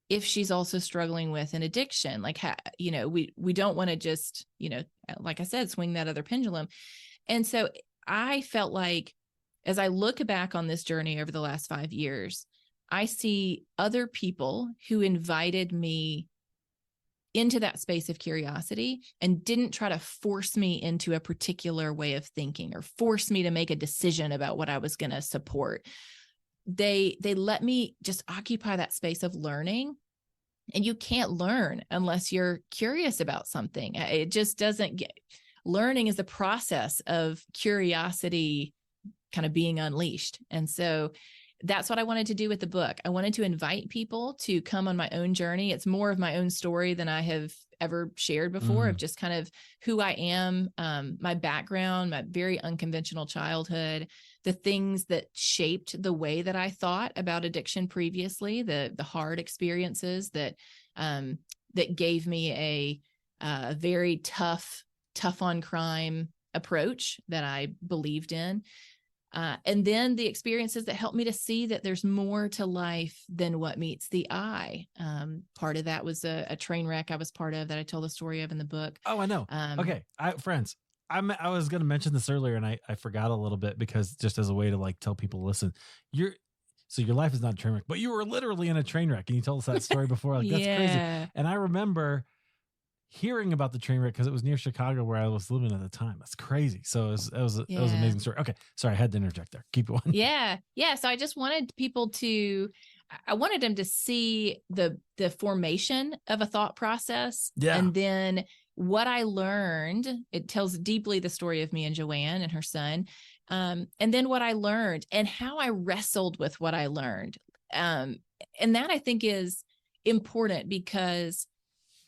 if she's also struggling with an addiction? We don't want to just, like I said, swing that other pendulum. And so I felt like, as I look back on this journey over the last 5 years, I see other people who invited me into that space of curiosity and didn't try to force me into a particular way of thinking or force me to make a decision about what I was going to support. They let me just occupy that space of learning. And you can't learn unless you're curious about something. It just doesn't get... Learning is the process of curiosity kind of being unleashed. And so that's what I wanted to do with the book. I wanted to invite people to come on my own journey. It's more of my own story than I have ever shared before, of just kind of who I am, my background, my very unconventional childhood, the things that shaped the way that I thought about addiction previously, the hard experiences that gave me a very tough on crime approach that I believed in. And then the experiences that helped me to see that there's more to life than what meets the eye. Part of that was a train wreck I was part of that I tell the story of in the book. Oh, I know. Okay. Friends, I was going to mention this earlier and I forgot a little bit, because just as a way to tell people, listen, so your life is not a train wreck, but you were literally in a train wreck, and you told us that story before. That's crazy. And I remember hearing about the train wreck because it was near Chicago where I was living at the time. That's crazy. So it was an amazing story. Okay. Sorry. I had to interject there. Keep going. Yeah. So I just wanted people I wanted them to see the formation of a thought process. Yeah. And then what I learned, it tells deeply the story of me and Joanne and her son. And then what I learned and how I wrestled with what I learned. And that I think is important, because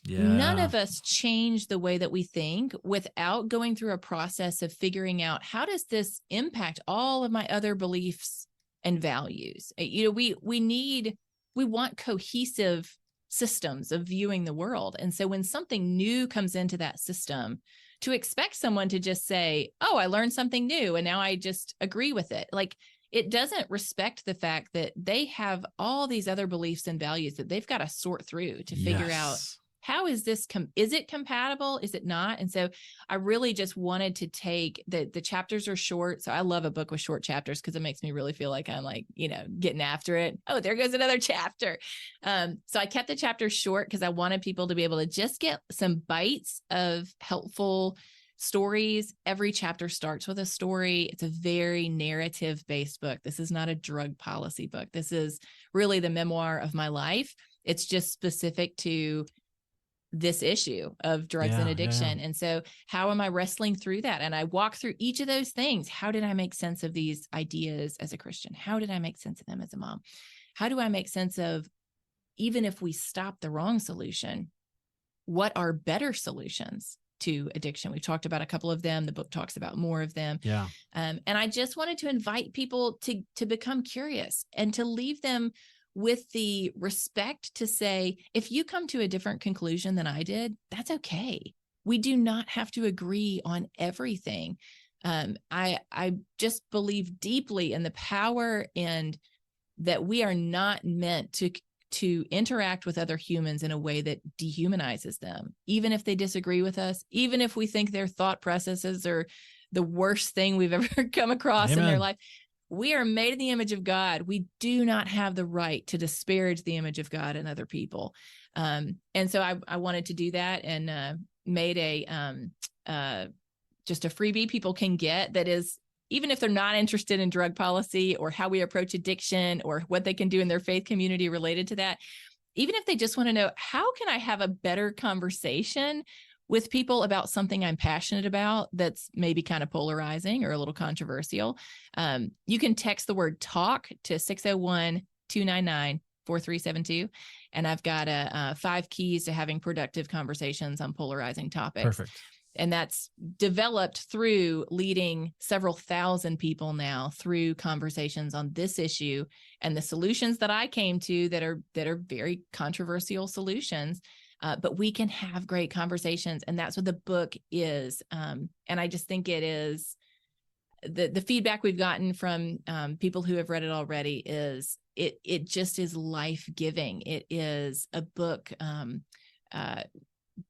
none of us change the way that we think without going through a process of figuring out, how does this impact all of my other beliefs and values? We want cohesive systems of viewing the world. And so when something new comes into that system, to expect someone to just say, oh, I learned something new and now I just agree with it. it doesn't respect the fact that they have all these other beliefs and values that they've got to sort through to figure out, how is this, is it compatible? Is it not? And so I really just wanted to take the chapters are short. So I love a book with short chapters because it makes me really feel like I'm like, getting after it. Oh, there goes another chapter. So I kept the chapters short because I wanted people to be able to just get some bites of helpful stories. Every chapter starts with a story. It's a very narrative-based book. This is not a drug policy book. This is really the memoir of my life. It's just specific to this issue of drugs and addiction. And so how am I wrestling through that? And I walk through each of those things. How did I make sense of these ideas as a Christian? How did I make sense of them as a mom? How do I make sense of, even if we stop the wrong solution, what are better solutions to addiction? We've talked about a couple of them. The book talks about more of them. And I just wanted to invite people to become curious and to leave them with the respect to say, if you come to a different conclusion than I did, that's okay. We do not have to agree on everything. I just believe deeply in the power and that we are not meant to interact with other humans in a way that dehumanizes them, even if they disagree with us, even if we think their thought processes are the worst thing we've ever come across in their life. We are made in the image of God. We do not have the right to disparage the image of God in other people. And so I wanted to do that and made just a freebie people can get that is, even if they're not interested in drug policy or how we approach addiction or what they can do in their faith community related to that, even if they just want to know, how can I have a better conversation with people about something I'm passionate about that's maybe kind of polarizing or a little controversial, you can text the word TALK to 601-299-4372. And I've got 5 keys to having productive conversations on polarizing topics. Perfect. And that's developed through leading several thousand people now through conversations on this issue and the solutions that I came to that are very controversial solutions. But we can have great conversations. And that's what the book is. And I just think it is the feedback we've gotten from people who have read it already is it just is life-giving. It is a book.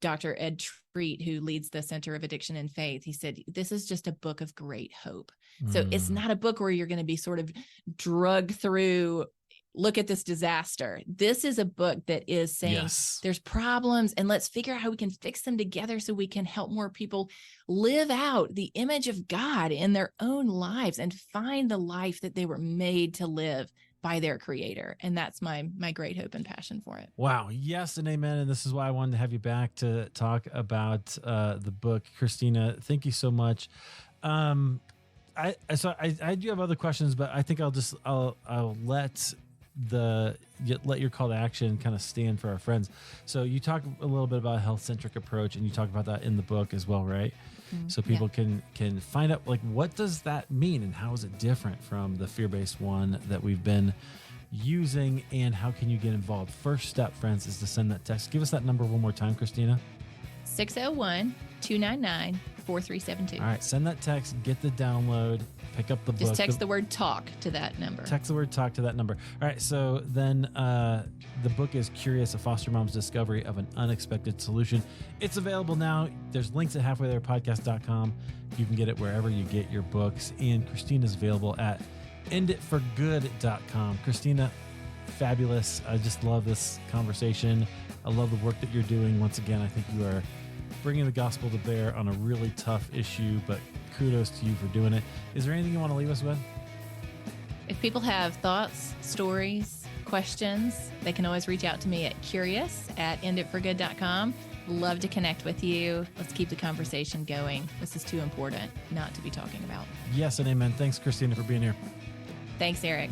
Dr. Ed Treat, who leads the Center of Addiction and Faith, he said, this is just a book of great hope. So it's not a book where you're going to be sort of drugged through, look at this disaster. This is a book that is saying there's problems and let's figure out how we can fix them together so we can help more people live out the image of God in their own lives and find the life that they were made to live by their creator. And that's my great hope and passion for it. Wow. Yes and amen. And this is why I wanted to have you back to talk about the book. Christina, thank you so much. I do have other questions, but I think I'll let your call to action kind of stand for our friends. So you talk a little bit about a health-centric approach, and you talk about that in the book as well, right? So people can find out, like, what does that mean and how is it different from the fear-based one that we've been using, and how can you get involved? First step, friends, is to send that text. Give us that number one more time, Christina. 601-299-4372. All right, send that text, get the download, pick up the book. Just text the word TALK to that number. Text the word TALK to that number. All right, so then the book is Curious, a foster mom's discovery of an unexpected solution. It's available now. There's links at halfwaytherepodcast.com. You can get it wherever you get your books. And Christina's available at enditforgood.com. Christina, fabulous. I just love this conversation. I love the work that you're doing. Once again, I think you are bringing the gospel to bear on a really tough issue, but kudos to you for doing it. Is there anything you want to leave us with? If people have thoughts, stories, questions, they can always reach out to me at curious@enditforgood.com. Love to connect with you. Let's keep the conversation going. This is too important not to be talking about. Yes and amen. Thanks, Christina, for being here. Thanks, Eric.